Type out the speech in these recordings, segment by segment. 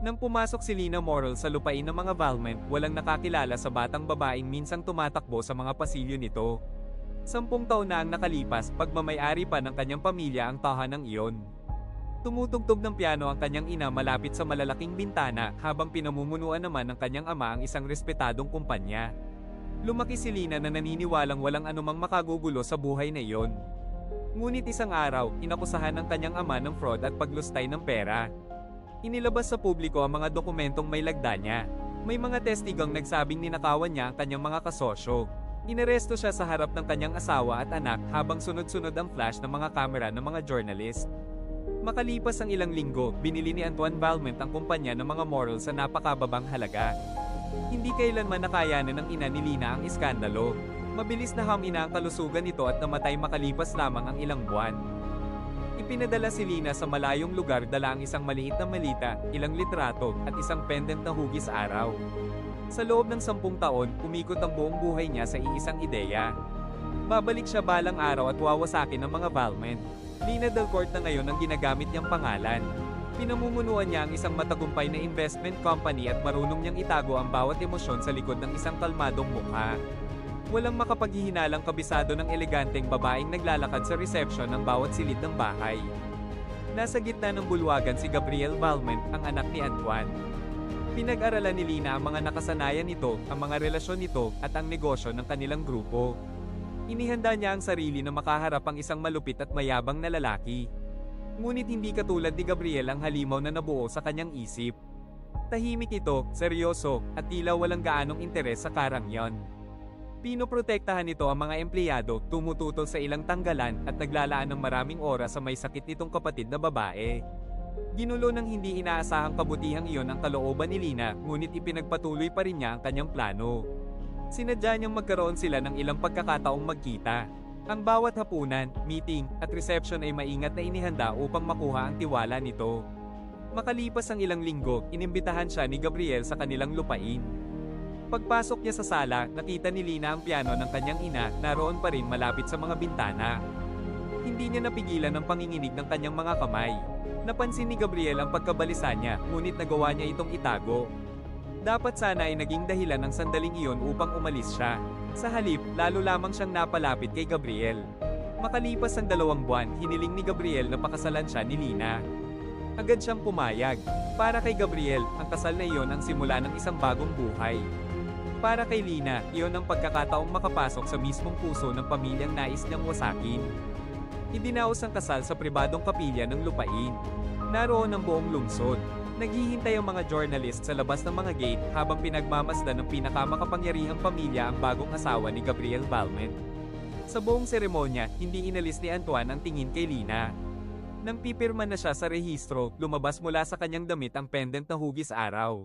Nang pumasok si Lina Morrill sa lupain ng mga Valment, walang nakakilala sa batang babaeng minsang tumatakbo sa mga pasilyo nito. 10 taon na ang nakalipas, pagmamayari pa ng kanyang pamilya ang tahanang iyon. Tumutugtog ng piano ang kanyang ina malapit sa malalaking bintana, habang pinamumunuan naman ng kanyang ama ang isang respetadong kumpanya. Lumaki si Lina na naniniwalang walang anumang makagugulo sa buhay na iyon. Ngunit isang araw, inakusahan ng kanyang ama ng fraud at paglustay ng pera. Inilabas sa publiko ang mga dokumentong may lagda niya. May mga testigang nagsabing ninakawan niya ang kanyang mga kasosyo. Inaresto siya sa harap ng kanyang asawa at anak habang sunod-sunod ang flash ng mga kamera ng mga journalist. Makalipas ang ilang linggo, binili ni Antoine Valment ang kumpanya ng mga Morrill sa napakababang halaga. Hindi kailanman nakayanan ng ina ni Lina ang iskandalo. Mabilis na hamina ang kalusugan nito at namatay makalipas lamang ang ilang buwan. Ipinadala si Lina sa malayong lugar dala ang isang maliit na malita, ilang litrato, at isang pendant na hugis araw. Sa loob ng 10 taon, umikot ang buong buhay niya sa iisang ideya. Babalik siya balang araw at wawasakin ng mga Valment. Lina Delcourt na ngayon ang ginagamit niyang pangalan. Pinamumunuan niya ang isang matagumpay na investment company at marunong niyang itago ang bawat emosyon sa likod ng isang kalmadong mukha. Walang makapaghihinalang kabisado ng eleganteng babaeng naglalakad sa reception ng bawat silid ng bahay. Nasa gitna ng bulwagan si Gabrielle Valment, ang anak ni Antoine. Pinag-aralan ni Lina ang mga nakasanayan nito, ang mga relasyon nito, at ang negosyo ng kanilang grupo. Inihanda niya ang sarili na makaharap ang isang malupit at mayabang na lalaki. Ngunit hindi katulad ni Gabriel ang halimaw na nabuo sa kanyang isip. Tahimik ito, seryoso, at tila walang gaanong interes sa karangyon. Pinoprotektahan nito ang mga empleyado, tumututol sa ilang tanggalan, at naglalaan ng maraming oras sa may sakit nitong kapatid na babae. Ginulo ng hindi inaasahang kabutihang iyon ang kalooban ni Lina, ngunit ipinagpatuloy pa rin niya ang kanyang plano. Sinadya niyang magkaroon sila ng ilang pagkakataong magkita. Ang bawat hapunan, meeting, at reception ay maingat na inihanda upang makuha ang tiwala nito. Makalipas ang ilang linggo, inimbitahan siya ni Gabriel sa kanilang lupain. Pagpasok niya sa sala, nakita ni Lina ang piano ng kanyang ina, naroon pa rin malapit sa mga bintana. Hindi niya napigilan ang panginginig ng kanyang mga kamay. Napansin ni Gabriel ang pagkabalisa niya, ngunit nagawa niya itong itago. Dapat sana ay naging dahilan ng sandaling iyon upang umalis siya. Sa halip, lalo lamang siyang napalapit kay Gabriel. Makalipas ang 2 buwan, hiniling ni Gabriel na pakasalan siya ni Lina. Agad siyang pumayag. Para kay Gabriel, ang kasal na iyon ang simula ng isang bagong buhay. Para kay Lina, iyon ang pagkakataong makapasok sa mismong puso ng pamilyang nais niyang wasakin. Idinaos ang kasal sa pribadong kapilya ng lupain. Naroon ang buong lungsod. Naghihintay ang mga journalist sa labas ng mga gate habang pinagmamasdan ng pinakamakapangyarihang pamilya ang bagong asawa ni Gabriel Valment. Sa buong seremonya, hindi inalis ni Antoine ang tingin kay Lina. Nang pipirma na siya sa rehistro, lumabas mula sa kanyang damit ang pendant na hugis araw.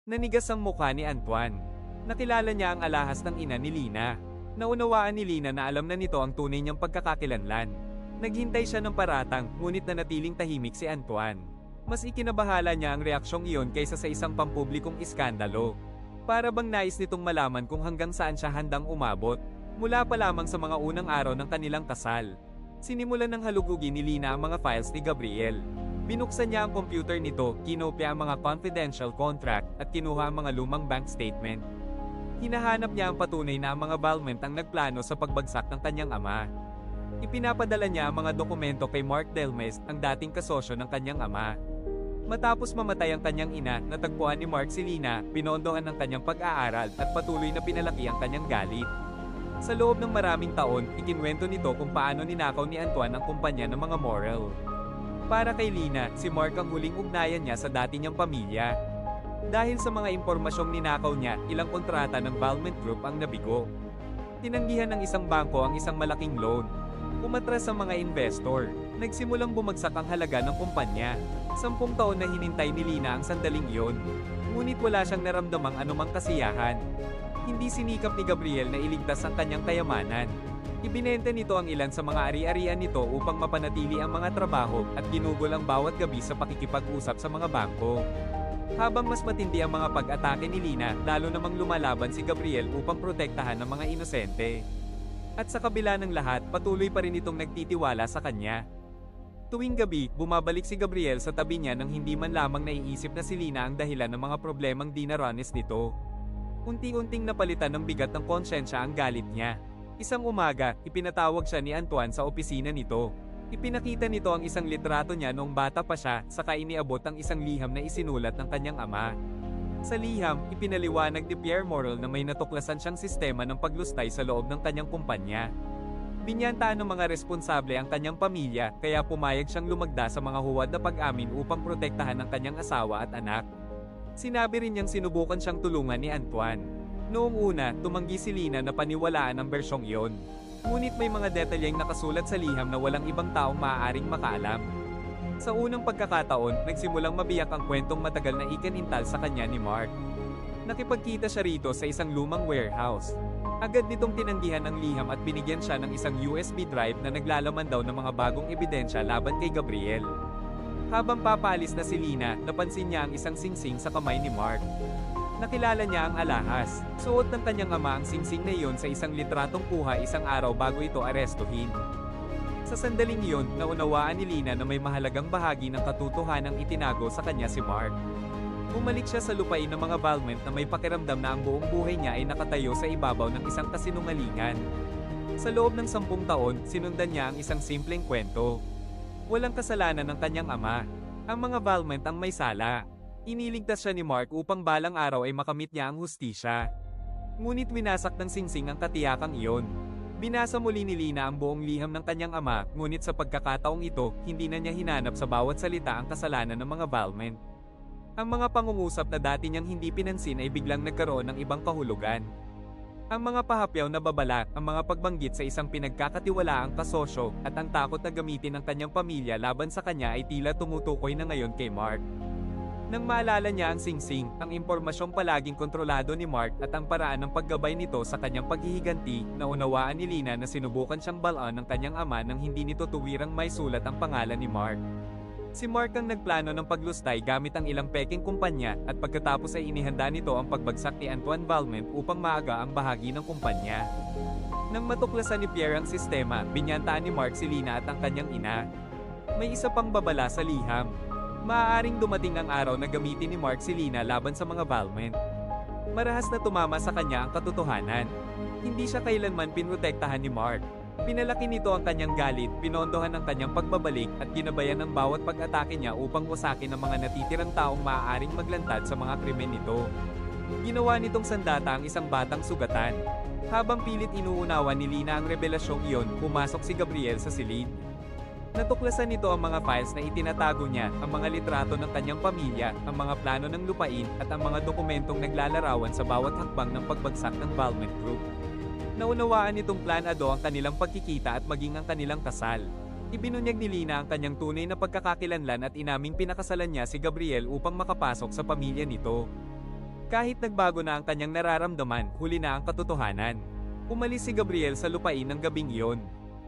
Nanigas ang mukha ni Antoine. Nakilala niya ang alahas ng ina ni Lina. Naunawaan ni Lina na alam na nito ang tunay niyang pagkakakilanlan. Naghintay siya ng paratang, ngunit nanatiling tahimik si Antoine. Mas ikinabahala niya ang reaksyong iyon kaysa sa isang pampublikong iskandalo. Para bang nais nitong malaman kung hanggang saan siya handang umabot, mula pa lamang sa mga unang araw ng kanilang kasal. Sinimulan ng halugugin ni Lina ang mga files ni Gabriel. Binuksan niya ang computer nito, kinopya ang mga confidential contract, at kinuha ang mga lumang bank statement. Hinahanap niya ang patunay na ang mga Valment ang nagplano sa pagbagsak ng kanyang ama. Ipinapadala niya ang mga dokumento kay Mark Delmes, ang dating kasosyo ng kanyang ama. Matapos mamatay ang kanyang ina, natagpuan ni Mark si Lina, pinondohan ng kanyang pag-aaral, at patuloy na pinalaki ang kanyang galit. Sa loob ng maraming taon, ikinwento nito kung paano ninakaw ni Antoine ang kumpanya ng mga Morrill. Para kay Lina, si Mark ang huling ugnayan niya sa dati niyang pamilya. Dahil sa mga impormasyong ninakaw niya, ilang kontrata ng Valment Group ang nabigo. Tinanggihan ng isang bangko ang isang malaking loan. Umatras ang mga investor. Nagsimulang bumagsak ang halaga ng kumpanya. 10 taon na hinintay ni Lina ang sandaling iyon. Ngunit wala siyang naramdamang anumang kasiyahan. Hindi sinikap ni Gabriel na iligtas ang kanyang kayamanan. Ibinenta nito ang ilan sa mga ari-arian nito upang mapanatili ang mga trabaho at ginugol ang bawat gabi sa pakikipag-usap sa mga bangko. Habang mas matindi ang mga pag-atake ni Lina, lalo namang lumalaban si Gabriel upang protektahan ang mga inosente. At sa kabila ng lahat, patuloy pa rin itong nagtitiwala sa kanya. Tuwing gabi, bumabalik si Gabriel sa tabi niya nang hindi man lamang naiisip na si Lina ang dahilan ng mga problemang di naranas nito. Unti-unting napalitan ng bigat ng konsyensya ang galit niya. Isang umaga, ipinatawag siya ni Antoine sa opisina nito. Ipinakita nito ang isang litrato niya noong bata pa siya, saka iniabot ang isang liham na isinulat ng kanyang ama. Sa liham, ipinaliwanag ni Pierre Morel na may natuklasan siyang sistema ng paglustay sa loob ng kanyang kumpanya. Binyantaan ng mga responsable ang kanyang pamilya, kaya pumayag siyang lumagda sa mga huwad na pag-amin upang protektahan ang kanyang asawa at anak. Sinabi rin niyang sinubukan siyang tulungan ni Antoine. Noong una, tumanggi si Lina na paniwalaan ang bersyong iyon. Ngunit may mga detalyeng nakasulat sa liham na walang ibang taong maaaring makaalam. Sa unang pagkakataon, nagsimulang mabiyak ang kwentong matagal na ikanintal sa kanya ni Mark. Nakipagkita siya rito sa isang lumang warehouse. Agad nitong tinanggihan ang liham at binigyan siya ng isang USB drive na naglalaman daw ng mga bagong ebidensya laban kay Gabriel. Habang papaalis na si Lina, napansin niya ang isang singsing sa kamay ni Mark. Nakilala niya ang alahas. Suot ng kanyang ama ang singsing na iyon sa isang litratong kuha isang araw bago ito arestuhin. Sa sandaling iyon, naunawaan ni Lina na may mahalagang bahagi ng katotohanang itinago sa kanya si Mark. Bumalik siya sa lupain ng mga Valment na may pakiramdam na ang buong buhay niya ay nakatayo sa ibabaw ng isang kasinungalingan. Sa loob ng 10 taon, sinundan niya ang isang simpleng kwento. Walang kasalanan ng kanyang ama. Ang mga Valment ang may sala. Iniligtas siya ni Mark upang balang araw ay makamit niya ang hustisya. Ngunit winasak ng singsing ang katiyakang iyon. Binasa muli ni Lina ang buong liham ng kanyang ama, ngunit sa pagkakataong ito, hindi na niya hinanap sa bawat salita ang kasalanan ng mga Valment. Ang mga pangungusap na dati niyang hindi pinansin ay biglang nagkaroon ng ibang kahulugan. Ang mga pahapyaw na babala, ang mga pagbanggit sa isang pinagkakatiwalaang kasosyo, at ang takot na gamitin ng kanyang pamilya laban sa kanya ay tila tumutukoy na ngayon kay Mark. Nang maalala niya ang singsing, ang impormasyong palaging kontrolado ni Mark at ang paraan ng paggabay nito sa kanyang paghihiganti, naunawaan ni Lina na sinubukan siyang balaan ng kanyang ama nang hindi nito tuwirang may sulat ang pangalan ni Mark. Si Mark ang nagplano ng paglustay gamit ang ilang peking kumpanya at pagkatapos ay inihanda nito ang pagbagsak ni Antoine Valment upang maaga ang bahagi ng kumpanya. Nang matuklasan ni Pierre ang sistema, binyantaan ni Mark si Lina at ang kanyang ina. May isa pang babala sa liham. Maaaring dumating ang araw na gamitin ni Mark si Lina laban sa mga Valment. Marahas na tumama sa kanya ang katotohanan. Hindi siya kailanman pinrotektahan ni Mark. Pinalaki nito ang kanyang galit, pinondohan ang kanyang pagbabalik at ginabayan ng bawat pag-atake niya upang wasakin ang mga natitirang taong maaaring maglantad sa mga krimen nito. Ginawa nitong sandata ang isang batang sugatan. Habang pilit inuunawa ni Lina ang revelasyong iyon, pumasok si Gabriel sa silid. Natuklasan nito ang mga files na itinatago niya, ang mga litrato ng kanyang pamilya, ang mga plano ng lupain, at ang mga dokumentong naglalarawan sa bawat hakbang ng pagbagsak ng Valment Group. Naunawaan nitong planado ang kanilang pagkikita at maging ang kanilang kasal. Ibinunyag ni Lina ang kanyang tunay na pagkakakilanlan at inaming pinakasalan niya si Gabriel upang makapasok sa pamilya nito. Kahit nagbago na ang kanyang nararamdaman, huli na ang katotohanan. Umalis si Gabriel sa lupain ng gabing iyon.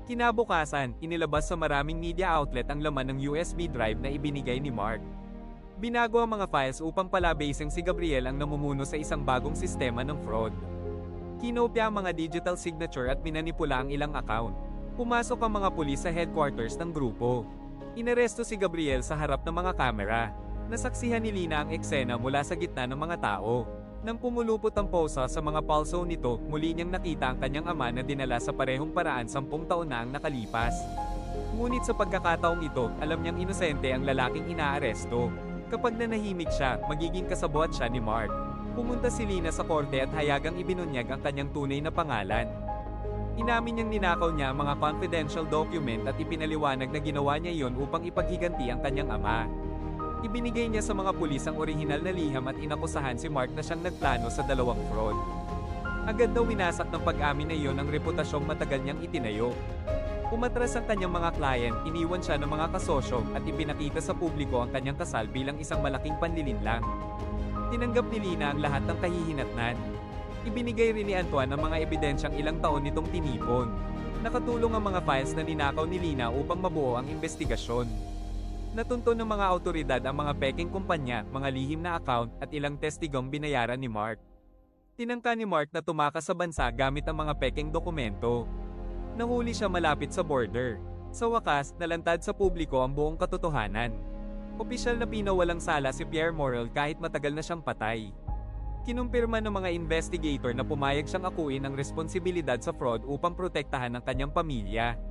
Kinabukasan, inilabas sa maraming media outlet ang laman ng USB drive na ibinigay ni Mark. Binago ang mga files upang palabasing si Gabriel ang namumuno sa isang bagong sistema ng fraud. Kinopya ang mga digital signature at minanipula ang ilang account. Pumasok ang mga pulis sa headquarters ng grupo. Inaresto si Gabriel sa harap ng mga kamera. Nasaksihan ni Lina ang eksena mula sa gitna ng mga tao. Nang pumulupot ang posa sa mga palso nito, muli niyang nakita ang kanyang ama na dinala sa parehong paraan 10 taon na ang nakalipas. Ngunit sa pagkakataong ito, alam niyang inosente ang lalaking inaaresto. Kapag nanahimik siya, magiging kasabwat siya ni Mark. Pumunta si Lina sa korte at hayagang ibinunyag ang kanyang tunay na pangalan. Inamin niyang ninakaw niya ang mga confidential document at ipinaliwanag na ginawa niya iyon upang ipaghiganti ang kanyang ama. Ibinigay niya sa mga pulis ang orihinal na liham at inakusahan si Mark na siyang nagplano sa dalawang fraud. Agad daw winasak ng pag-amin na iyon ang reputasyong matagal niyang itinayo. Umatras ang kanyang mga client, iniwan siya ng mga kasosyo at ipinakita sa publiko ang kanyang kasal bilang isang malaking panlilinlang. Tinanggap ni Lina ang lahat ng kahihinatnan. Ibinigay rin ni Antoine ang mga ebidensyang ilang taon nitong tinipon. Nakatulong ang mga files na ninakaw ni Lina upang mabuo ang investigasyon. Natunto ng mga awtoridad ang mga peking kumpanya, mga lihim na account, at ilang testigong binayaran ni Mark. Tinangka ni Mark na tumakas sa bansa gamit ang mga peking dokumento. Nahuli siya malapit sa border. Sa wakas, nalantad sa publiko ang buong katotohanan. Opisyal na pinawalang sala si Pierre Morel kahit matagal na siyang patay. Kinumpirma ng mga investigator na pumayag siyang akuin ang responsibilidad sa fraud upang protektahan ang kanyang pamilya.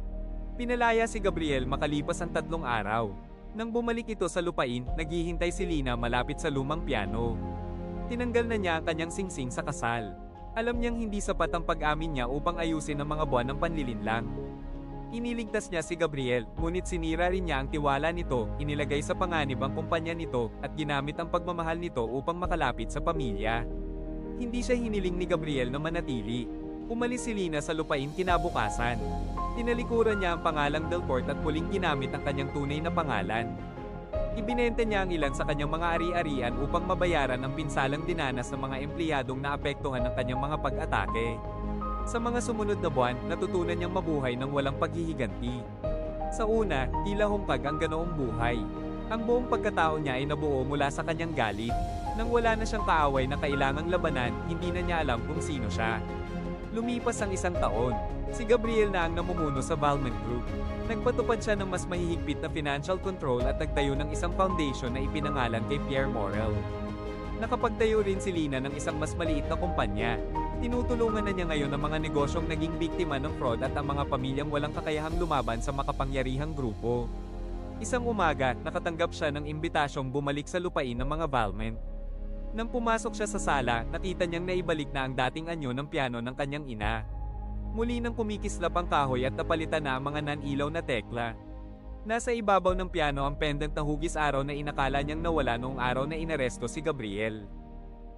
Pinalaya si Gabriel makalipas ang 3 araw. Nang bumalik ito sa lupain, naghihintay si Lina malapit sa lumang piano. Tinanggal na niya ang kanyang singsing sa kasal. Alam niyang hindi sapat ang pag-amin niya upang ayusin ang mga buwan ng panlilinlang. Iniligtas niya si Gabriel, ngunit sinira rin niya ang tiwala nito, inilagay sa panganib ang kumpanya nito, at ginamit ang pagmamahal nito upang makalapit sa pamilya. Hindi siya hiniling ni Gabriel na manatili. Umalis si Lina sa lupain kinabukasan. Tinalikuran niya ang pangalang Delport at muling ginamit ang kanyang tunay na pangalan. Ibinenta niya ang ilan sa kanyang mga ari-arian upang mabayaran ang pinsalang dinanas ng mga empleyadong naapektuhan ng kanyang mga pag-atake. Sa mga sumunod na buwan, natutunan niyang mabuhay ng walang paghihiganti. Sa una, tila hungkag ang ganoong buhay. Ang buong pagkatao niya ay nabuo mula sa kanyang galit. Nang wala na siyang kaaway na kailangang labanan, hindi na niya alam kung sino siya. Lumipas ang 1 taon. Si Gabriel na ang namumuno sa Valmont Group. Nagpatupad siya ng mas mahihigpit na financial control at nagtayo ng isang foundation na ipinangalan kay Pierre Morel. Nakapagtayo rin si Lina ng isang mas maliit na kumpanya. Tinutulungan na niya ngayon ang mga negosyong naging biktima ng fraud at ang mga pamilyang walang kakayahang lumaban sa makapangyarihang grupo. Isang umaga, nakatanggap siya ng imbitasyong bumalik sa lupain ng mga Valmont. Nang pumasok siya sa sala, nakita niyang naibalik na ang dating anyo ng piano ng kanyang ina. Muli nang kumikislap ang kahoy at napalitan na ang mga nan-ilaw na tekla. Nasa ibabaw ng piano ang pendant na hugis araw na inakala niyang nawala noong araw na inaresto si Gabriel.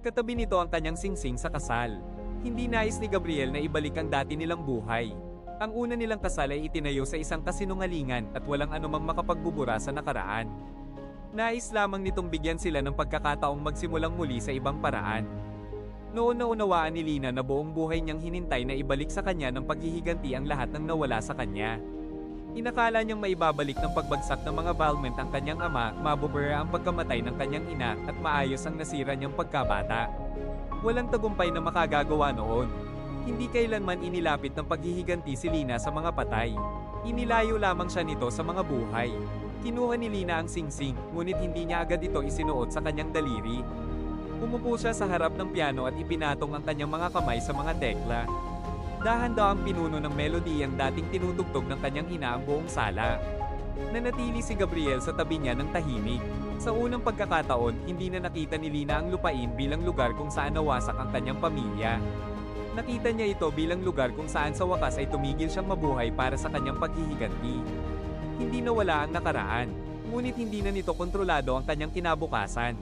Katabi nito ang kanyang singsing sa kasal. Hindi nais ni Gabriel na ibalik ang dati nilang buhay. Ang una nilang kasal ay itinayo sa isang kasinungalingan at walang anumang makapagbubura sa nakaraan. Nais lamang nitong bigyan sila ng pagkakataong magsimulang muli sa ibang paraan. Noon naunawaan ni Lina na buong buhay niyang hinintay na ibalik sa kanya ng paghihiganti ang lahat ng nawala sa kanya. Inakala niyang maibabalik ng pagbagsak ng mga Valmont ang kanyang ama, mabubura ang pagkamatay ng kanyang ina, at maayos ang nasira niyang pagkabata. Walang tagumpay na makagagawa noon. Hindi kailanman inilapit ng paghihiganti si Lina sa mga patay. Inilayo lamang siya nito sa mga buhay. Kinuha ni Lina ang singsing, ngunit hindi niya agad ito isinuot sa kanyang daliri. Umupo siya sa harap ng piano at ipinatong ang kanyang mga kamay sa mga tekla. Dahan-dahang pinuno ng melody ang dating tinutugtog ng kanyang ina ang buong sala. Nanatili si Gabriel sa tabi niya ng tahimik. Sa unang pagkakataon, hindi na nakita ni Lina ang lupain bilang lugar kung saan nawasak ang kanyang pamilya. Nakita niya ito bilang lugar kung saan sa wakas ay tumigil siyang mabuhay para sa kanyang paghihiganti. Hindi nawala ang nakaraan, ngunit hindi na nito kontrolado ang kanyang kinabukasan.